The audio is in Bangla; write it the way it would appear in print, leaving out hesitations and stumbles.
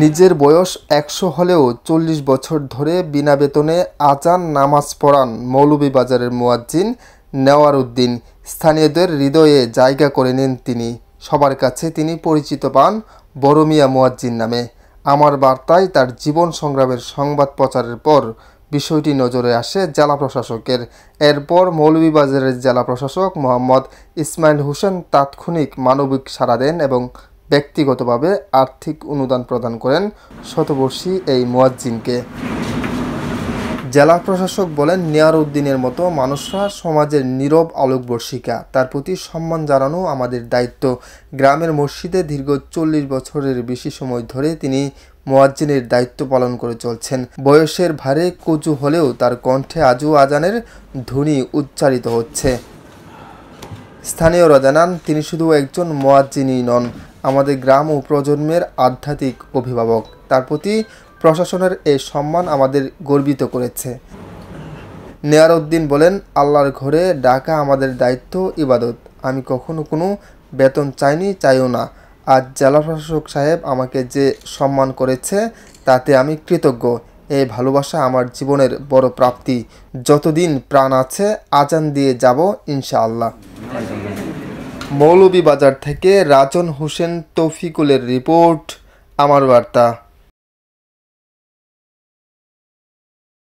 নিজের বয়স ১০০ হলেও ৪০ বছর ধরে বিনা বেতনে আজান নামাজ পড়ান মৌলভীবাজারের মুয়াজ্জিন নেওয়ার উদ্দিন। স্থানীয়দের হৃদয়ে জায়গা করে নেন তিনি। সবার কাছে তিনি পরিচিত পান বড় মিয়া মুয়াজ্জিন নামে। আমার বার্তায় তার জীবন সংগ্রামের সংবাদ প্রচারের পর বিষয়টি নজরে আসে জেলা প্রশাসকের। এরপর মৌলভীবাজারের জেলা প্রশাসক মোহাম্মদ ইসমাইল হোসেন তাৎক্ষণিক মানবিক সাড়া দেন এবং ব্যক্তিগতভাবে আর্থিক অনুদান প্রদান করেন শতবর্ষী এই মুয়াজ্জিনকে। জেলা প্রশাসক বলেন, নেয়ার উদ্দিনের মতো মানুষরা সমাজের নীরব আলোকবর্ষিকা। তার প্রতি সম্মান জানানো আমাদের দায়িত্ব। গ্রামের মসজিদে দীর্ঘ ৪০ বছরের বেশি সময় ধরে তিনি মুয়াজ্জিনের দায়িত্ব পালন করে চলছেন। বয়সের ভারে কচু হলেও তার কণ্ঠে আজও আজানের ধ্বনি উচ্চারিত হচ্ছে। স্থানীয়রা জানান, তিনি শুধু একজন মুয়াজ্জিনই নন, আমাদের গ্রাম ও প্রজন্মের আধ্যাত্মিক অভিভাবক। তার প্রতি প্রশাসনের এই সম্মান আমাদের গর্বিত করেছে। নেয়ার উদ্দিন বলেন, আল্লাহর ঘরে ডাকা আমাদের দায়িত্ব, ইবাদত। আমি কখনো কোনো বেতন চাইনি, চাইও না। আজ জেলা প্রশাসক সাহেব আমাকে যে সম্মান করেছে তাতে আমি কৃতজ্ঞ। এই ভালোবাসা আমার জীবনের বড় প্রাপ্তি। যতদিন প্রাণ আছে আজান দিয়ে যাব ইনশাআল্লাহ। মৌলভীবাজার থেকে রাজন হোসেন তৌফিকুলের রিপোর্ট, আমার বার্তা।